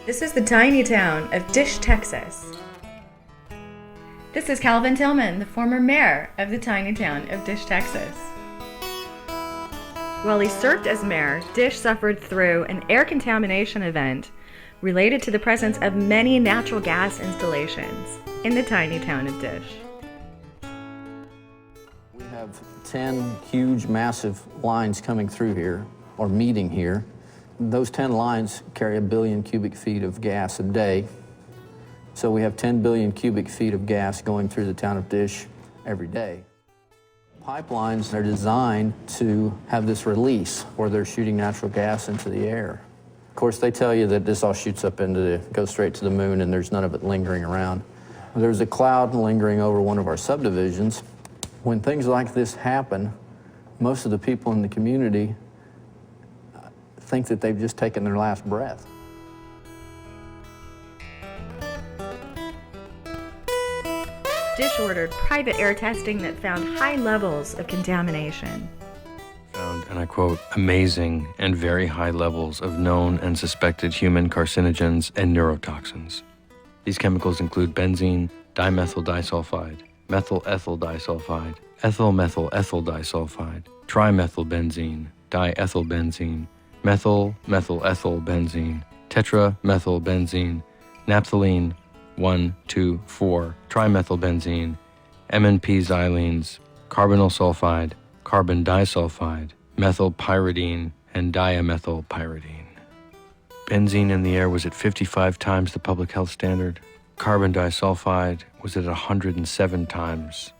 This is the tiny town of Dish, Texas. This is Calvin Tillman, the former mayor of the tiny town of Dish, Texas. While he served as mayor, Dish suffered through an air contamination event related to the presence of many natural gas installations in the tiny town of Dish. We have 10 huge, massive lines coming through here, or meeting here. Those 10 lines carry 1 billion cubic feet of gas a day. So we have 10 billion cubic feet of gas going through the town of Dish every day. Pipelines are designed to have this release where they're shooting natural gas into the air. Of course, they tell you that this all shoots up goes straight to the moon and there's none of it lingering around. There's a cloud lingering over one of our subdivisions. When things like this happen, most of the people in the community think that they've just taken their last breath. Dish ordered private air testing that found high levels of contamination. Found, and I quote, amazing and very high levels of known and suspected human carcinogens and neurotoxins. These chemicals include benzene, dimethyl disulfide, methyl ethyl disulfide, ethyl methyl ethyl disulfide, trimethylbenzene, diethylbenzene, methyl methyl ethyl benzene, tetramethylbenzene, naphthalene, 1,2,4, trimethylbenzene, MNP xylenes, carbonyl sulfide, carbon disulfide, methylpyridine, and diamethylpyridine. Benzene in the air was at 55 times the public health standard. Carbon disulfide was at 107 times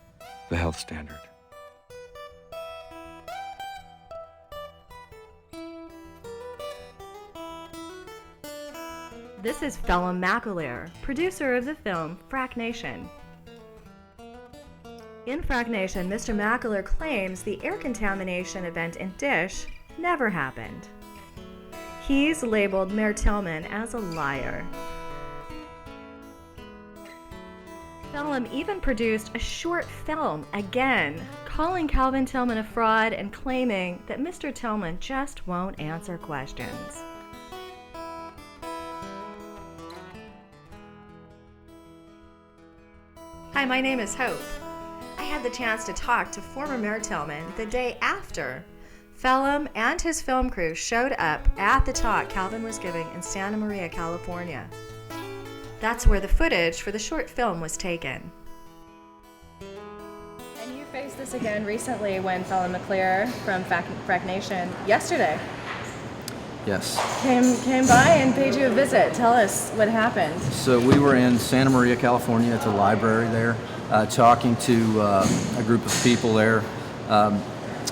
the health standard. This is Phelim Mcaleer, producer of the film Fracknation. In Fracknation, Mr. McAleer claims the air contamination event in Dish never happened. He's labeled Mayor Tillman as a liar. Phelim even produced a short film, again, calling Calvin Tillman a fraud and claiming that Mr. Tillman just won't answer questions. Hi, my name is Hope. I had the chance to talk to former Mayor Tillman the day after Phelim and his film crew showed up at the talk Calvin was giving in Santa Maria, California. That's where the footage for the short film was taken. And you faced this again recently when Phelim Mcaleer from Fracknation yesterday Yes. came by and paid you a visit. Tell us what happened. So we were in Santa Maria, California at the library there, talking to a group of people there.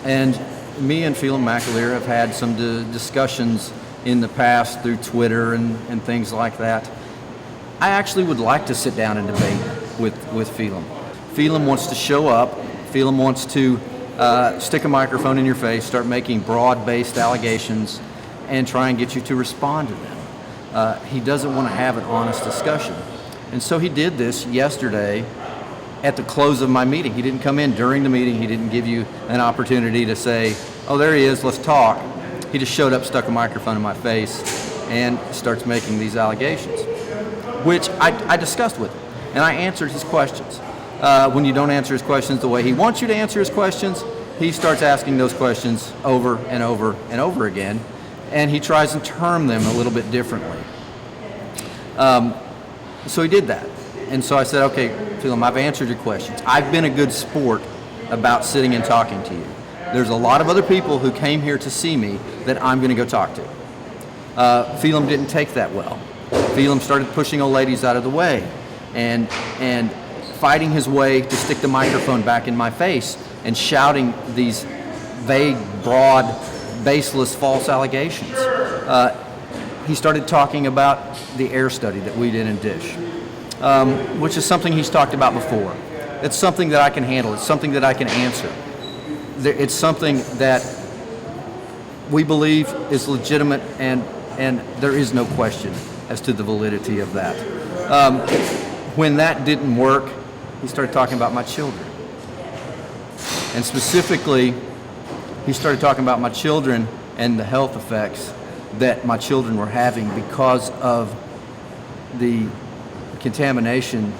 And me and Phelim Mcaleer have had some discussions in the past through Twitter and things like that. I actually would like to sit down and debate with Phelim. Phelim wants to show up. Phelim wants to stick a microphone in your face, start making broad-based allegations, and try and get you to respond to them. He doesn't want to have an honest discussion. And so he did this yesterday at the close of my meeting. He didn't come in during the meeting. He didn't give you an opportunity to say, oh, there he is, let's talk. He just showed up, stuck a microphone in my face, and starts making these allegations, which I discussed with him, and I answered his questions. When you don't answer his questions the way he wants you to answer his questions, he starts asking those questions over and over and over again, and he tries and term them a little bit differently. So he did that. And so I said, okay, Phelim, I've answered your questions. I've been a good sport about sitting and talking to you. There's a lot of other people who came here to see me that I'm going to go talk to. Phelim didn't take that well. Phelim started pushing old ladies out of the way and fighting his way to stick the microphone back in my face and shouting these vague, broad, baseless, false allegations. He started talking about the air study that we did in Dish, which is something he's talked about before. It's something that I can handle. It's something that I can answer. It's something that we believe is legitimate, and there is no question as to the validity of that. When that didn't work, he started talking about my children. And specifically, he started talking about my children and the health effects that my children were having because of the contamination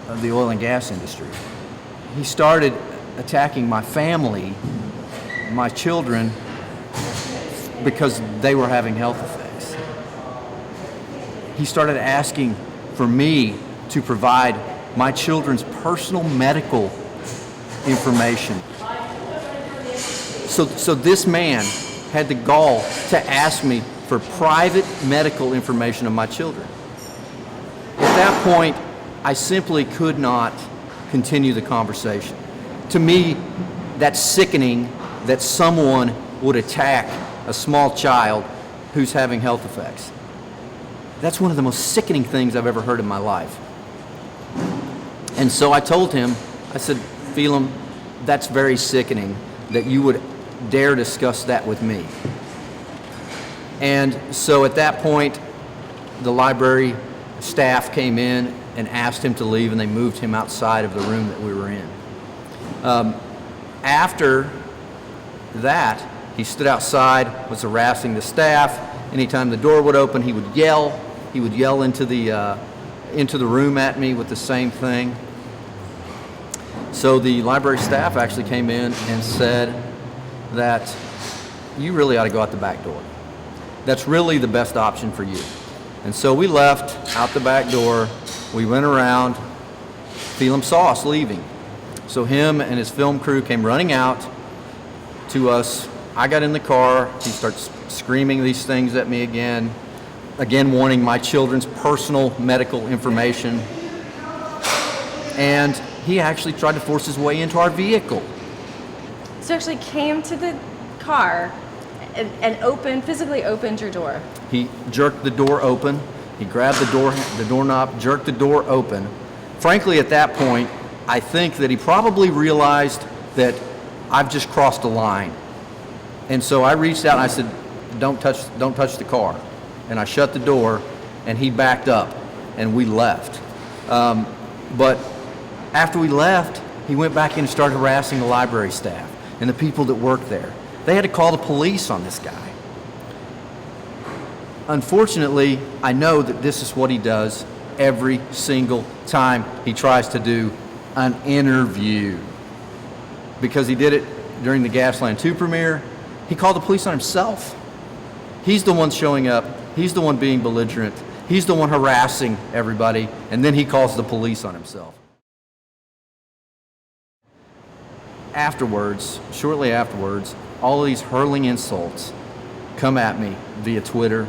of the oil and gas industry. He started attacking my family, my children, because they were having health effects. He started asking for me to provide my children's personal medical information. So this man had the gall to ask me for private medical information of my children. At that point, I simply could not continue the conversation. To me, that's sickening that someone would attack a small child who's having health effects. That's one of the most sickening things I've ever heard in my life. And so I told him, I said, Phelim, that's very sickening that you would dare discuss that with me. And so at that point, the library staff came in and asked him to leave, and they moved him outside of the room that we were in. After that, he stood outside, was harassing the staff. Anytime the door would open, he would yell. He would yell into the room at me with the same thing. So the library staff actually came in and said that you really ought to go out the back door. That's really the best option for you. And so we left out the back door. We went around. Phelim saw us leaving. So him and his film crew came running out to us. I got in the car. He starts screaming these things at me again wanting my children's personal medical information. And he actually tried to force his way into our vehicle. So actually came to the car and physically opened your door. He jerked the door open. He grabbed the doorknob, jerked the door open. Frankly, at that point, I think that he probably realized that I've just crossed a line. And so I reached out and I said, don't touch the car. And I shut the door, and he backed up, and we left. But after we left, he went back in and started harassing the library staff and the people that worked there. They had to call the police on this guy. Unfortunately, I know that this is what he does every single time he tries to do an interview. Because he did it during the Gasland 2 premiere, he called the police on himself. He's the one showing up. He's the one being belligerent. He's the one harassing everybody, and then he calls the police on himself. Afterwards, shortly afterwards, all of these hurling insults come at me via Twitter,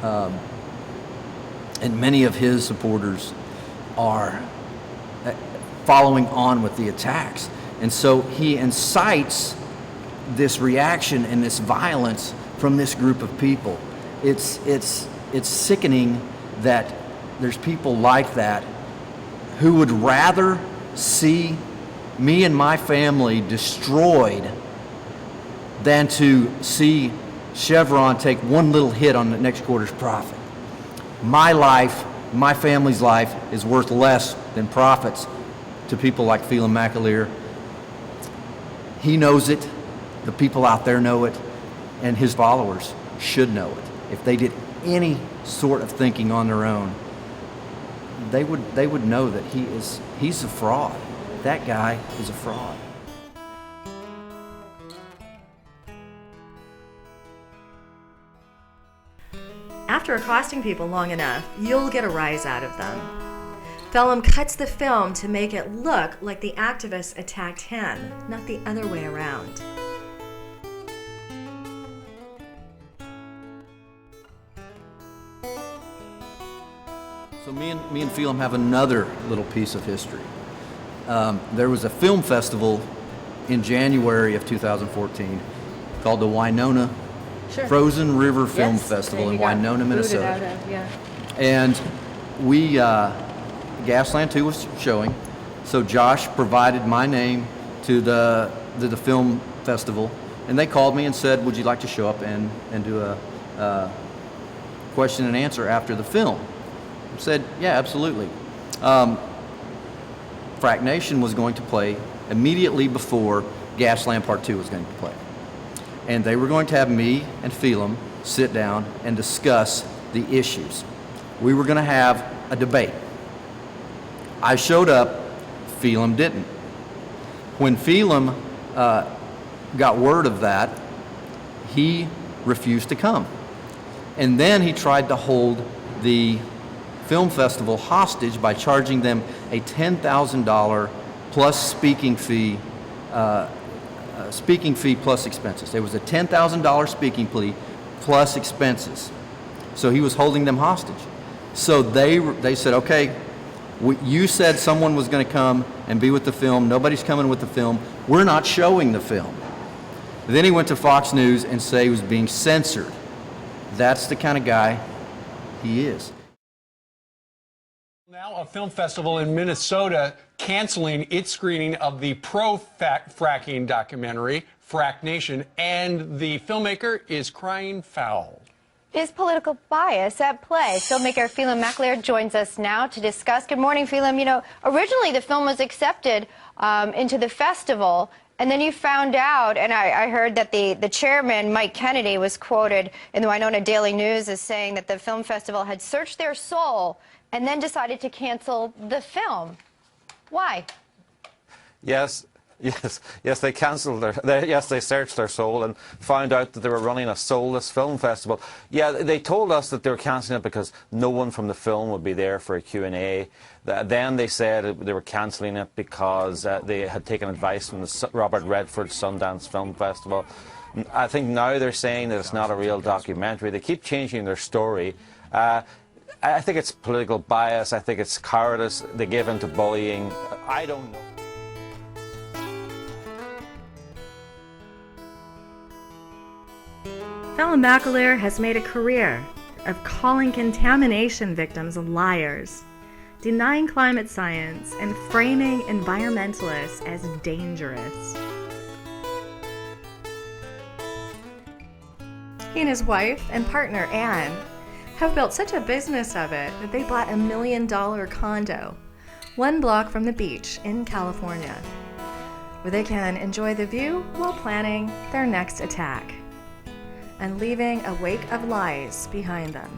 and many of his supporters are following on with the attacks. And so he incites this reaction and this violence from this group of people. It's sickening that there's people like that who would rather see me and my family destroyed than to see Chevron take one little hit on the next quarter's profit. My life, my family's life is worth less than profits to people like Phelim Mcaleer. He knows it, the people out there know it, and his followers should know it. If they did any sort of thinking on their own, they would know that he's a fraud. That guy is a fraud. After accosting people long enough, you'll get a rise out of them. Phelim cuts the film to make it look like the activists attacked him, not the other way around. So me and Phelim have another little piece of history. There was a film festival in January of 2014 called the Winona Frozen River Film Festival in Winona, Minnesota. And we, Gasland 2 was showing, so Josh provided my name to the film festival, and they called me and said, would you like to show up and do a question and answer after the film? I said, yeah, absolutely. Fracknation was going to play immediately before Gasland Part 2 was going to play. And they were going to have me and Phelim sit down and discuss the issues. we were going to have a debate. I showed up, Phelim didn't. When Phelim got word of that, he refused to come. And then he tried to hold the film festival hostage by charging them a $10,000 plus speaking fee plus expenses. There was a $10,000 speaking fee plus expenses. So he was holding them hostage. So they said, okay, you said someone was going to come and be with the film. Nobody's coming with the film. We're not showing the film. Then he went to Fox News and said he was being censored. That's the kind of guy he is. Now a film festival in Minnesota canceling its screening of the pro-fracking documentary, Fracknation, and the filmmaker is crying foul. Is political bias at play? Filmmaker Phelim Mcaleer joins us now to discuss. Good morning, Phelim. You know, originally the film was accepted into the festival, and then you found out, and I heard that the chairman, Mike Kennedy, was quoted in the Winona Daily News as saying that the film festival had searched their soul and then decided to cancel the film. Why? Yes, they cancelled they searched their soul and found out that they were running a soulless film festival. Yeah, they told us that they were cancelling it because no one from the film would be there for a Q&A. Then they said they were cancelling it because they had taken advice from the Robert Redford Sundance Film Festival. I think now they're saying that it's not a real documentary. They keep changing their story. I think it's political bias. I think it's cowardice. They give in to bullying. I don't know. Phelim Mcaleer has made a career of calling contamination victims liars, denying climate science, and framing environmentalists as dangerous. He and his wife and partner, Anne, have built such a business of it that they bought $1 million condo 1 block from the beach in California, where they can enjoy the view while planning their next attack and leaving a wake of lies behind them.